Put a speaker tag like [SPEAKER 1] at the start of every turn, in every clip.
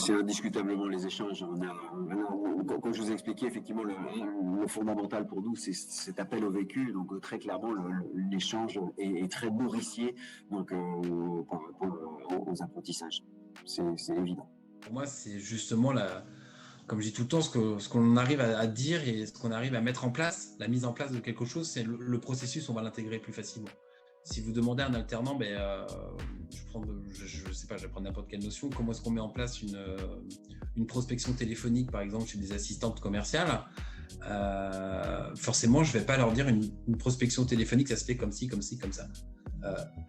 [SPEAKER 1] c'est indiscutablement les échanges. Comme je vous ai expliqué, effectivement, le fondamental pour nous, c'est cet appel au vécu. Donc très clairement, l'échange est très nourricier donc, par rapport aux apprentissages. C'est évident.
[SPEAKER 2] Pour moi, c'est justement comme je dis tout le temps, ce qu'on arrive à dire et ce qu'on arrive à mettre en place, la mise en place de quelque chose, c'est le processus, on va l'intégrer plus facilement. Si vous demandez à un alternant, je sais pas, je vais prendre n'importe quelle notion, comment est-ce qu'on met en place une prospection téléphonique, par exemple, chez des assistantes commerciales, forcément, je vais pas leur dire une prospection téléphonique, ça se fait comme ci, comme ci, comme ça.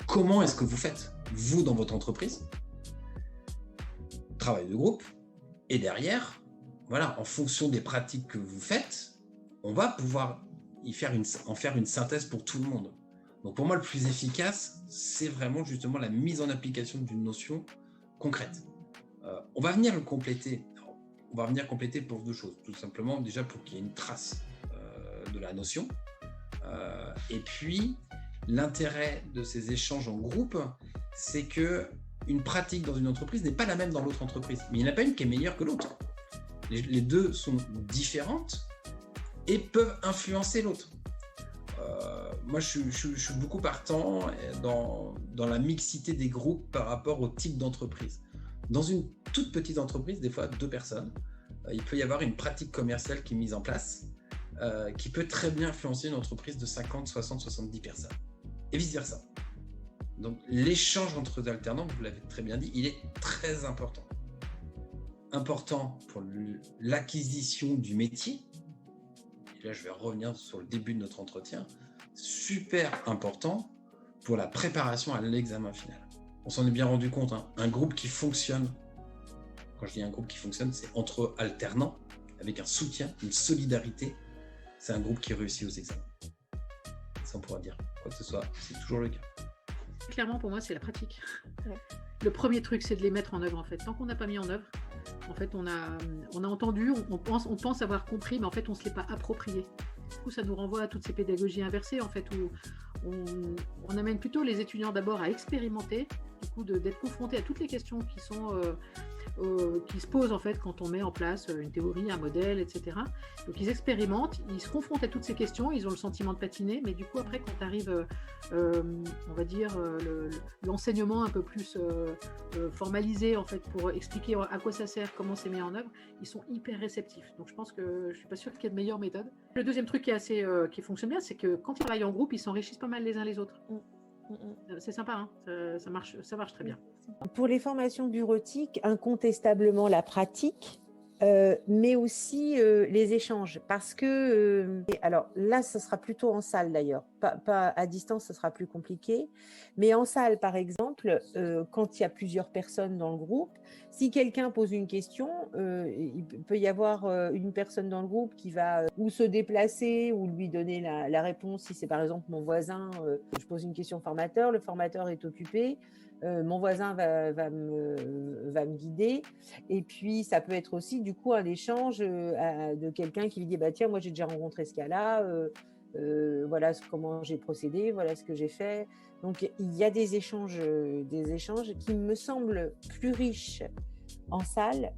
[SPEAKER 2] Comment est-ce que vous faites, vous, dans votre entreprise, travail de groupe, et derrière, voilà, en fonction des pratiques que vous faites, on va pouvoir en faire une synthèse pour tout le monde. Donc pour moi, le plus efficace, c'est vraiment justement la mise en application d'une notion concrète. On va venir le compléter. On va venir compléter pour deux choses. Tout simplement, déjà pour qu'il y ait une trace de la notion. Et puis, l'intérêt de ces échanges en groupe, c'est qu'une pratique dans une entreprise n'est pas la même dans l'autre entreprise. Mais il n'y en a pas une qui est meilleure que l'autre. Les deux sont différentes et peuvent influencer l'autre. Moi, je suis beaucoup partant dans la mixité des groupes par rapport au type d'entreprise. Dans une toute petite entreprise, des fois 2 personnes, il peut y avoir une pratique commerciale qui est mise en place qui peut très bien influencer une entreprise de 50, 60, 70 personnes et vice-versa. Donc, l'échange entre les alternants, vous l'avez très bien dit, il est très important. Important pour l'acquisition du métier. Et là, je vais revenir sur le début de notre entretien. Super important pour la préparation à l'examen final. On s'en est bien rendu compte, hein. Un groupe qui fonctionne, quand je dis un groupe qui fonctionne, c'est entre alternants, avec un soutien, une solidarité. C'est un groupe qui réussit aux examens. Ça, on pourra dire quoi que ce soit, c'est toujours le cas.
[SPEAKER 3] Clairement, pour moi, c'est la pratique. Le premier truc, c'est de les mettre en œuvre, en fait. Tant qu'on n'a pas mis en œuvre, en fait, on a entendu, on pense avoir compris, mais en fait, on ne se l'est pas approprié. Du coup, ça nous renvoie à toutes ces pédagogies inversées, en fait, où on amène plutôt les étudiants d'abord à expérimenter, du coup, d'être confrontés à toutes les questions qui se posent en fait quand on met en place une théorie, un modèle, etc. Donc ils expérimentent, ils se confrontent à toutes ces questions, ils ont le sentiment de patiner, mais du coup après quand arrive, on va dire, l'enseignement un peu plus formalisé en fait pour expliquer à quoi ça sert, comment c'est mis en œuvre, ils sont hyper réceptifs. Donc je pense que je suis pas sûre qu'il y ait de meilleure méthode. Le deuxième truc qui fonctionne bien, c'est que quand ils travaillent en groupe, ils s'enrichissent pas mal les uns les autres. C'est sympa, hein, ça marche très bien.
[SPEAKER 4] Pour les formations bureautiques, incontestablement la pratique, mais aussi les échanges. Parce que, alors là, ce sera plutôt en salle d'ailleurs, pas à distance, ce sera plus compliqué. Mais en salle, par exemple, quand il y a plusieurs personnes dans le groupe, si quelqu'un pose une question, il peut y avoir une personne dans le groupe qui va ou se déplacer ou lui donner la réponse. Si c'est par exemple mon voisin, je pose une question au formateur, le formateur est occupé. Mon voisin va me guider. Et puis, ça peut être aussi, du coup, un échange de quelqu'un qui lui dit « Tiens, moi, j'ai déjà rencontré ce cas-là, voilà comment j'ai procédé, voilà ce que j'ai fait. » Donc, il y a des échanges qui me semblent plus riches en salle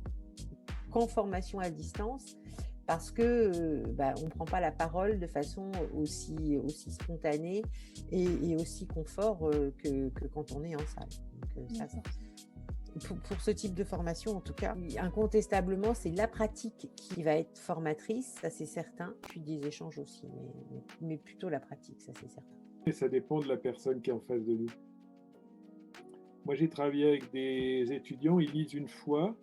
[SPEAKER 4] qu'en formation à distance, parce que on ne prend pas la parole de façon aussi spontanée et aussi confort que quand on est en salle. Donc, ça, pour ce type de formation, en tout cas, incontestablement, c'est la pratique qui va être formatrice, ça c'est certain, puis des échanges aussi, mais plutôt la pratique, ça c'est certain.
[SPEAKER 5] Et ça dépend de la personne qui est en face de nous. Moi, j'ai travaillé avec des étudiants, ils lisent une fois,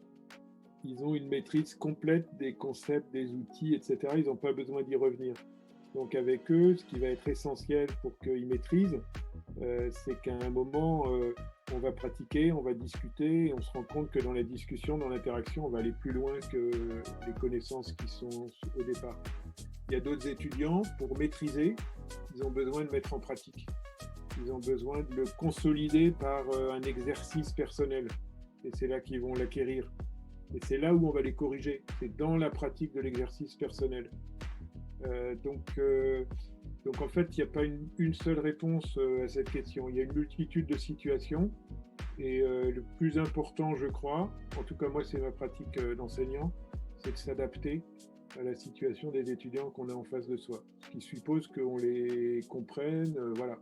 [SPEAKER 5] ils ont une maîtrise complète des concepts, des outils, etc. Ils n'ont pas besoin d'y revenir. Donc avec eux, ce qui va être essentiel pour qu'ils maîtrisent, c'est qu'à un moment, on va pratiquer, on va discuter, et on se rend compte que dans la discussion, dans l'interaction, on va aller plus loin que les connaissances qui sont au départ. Il y a d'autres étudiants, pour maîtriser, ils ont besoin de mettre en pratique. Ils ont besoin de le consolider par un exercice personnel. Et c'est là qu'ils vont l'acquérir. Et c'est là où on va les corriger. C'est dans la pratique de l'exercice personnel. Donc en fait, il n'y a pas une seule réponse à cette question. Il y a une multitude de situations Et le plus important, je crois, en tout cas moi c'est ma pratique d'enseignant, c'est de s'adapter à la situation des étudiants qu'on a en face de soi. Ce qui suppose qu'on les comprenne, voilà.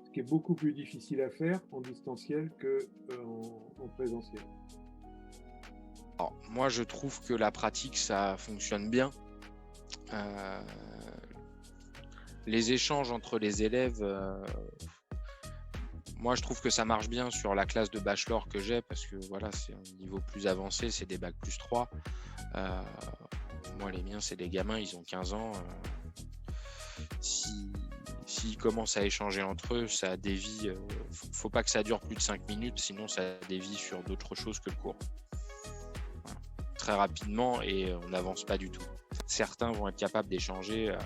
[SPEAKER 5] Ce qui est beaucoup plus difficile à faire en distanciel qu'en présentiel.
[SPEAKER 6] Alors, moi, je trouve que la pratique, ça fonctionne bien. Les échanges entre les élèves, moi, je trouve que ça marche bien sur la classe de bachelor que j'ai, parce que voilà, c'est un niveau plus avancé, c'est des bacs plus 3. Moi, les miens, c'est des gamins, ils ont 15 ans. S'ils commencent à échanger entre eux, ça dévie. Faut pas que ça dure plus de 5 minutes, sinon ça dévie sur d'autres choses que le cours. Voilà. Très rapidement, et on n'avance pas du tout. Certains vont être capables d'échanger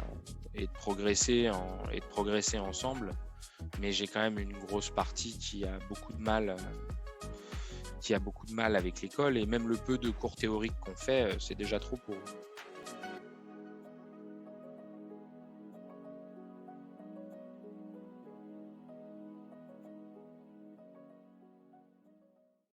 [SPEAKER 6] et de progresser ensemble, mais j'ai quand même une grosse partie qui a beaucoup de mal avec l'école, et même le peu de cours théoriques qu'on fait, c'est déjà trop pour eux.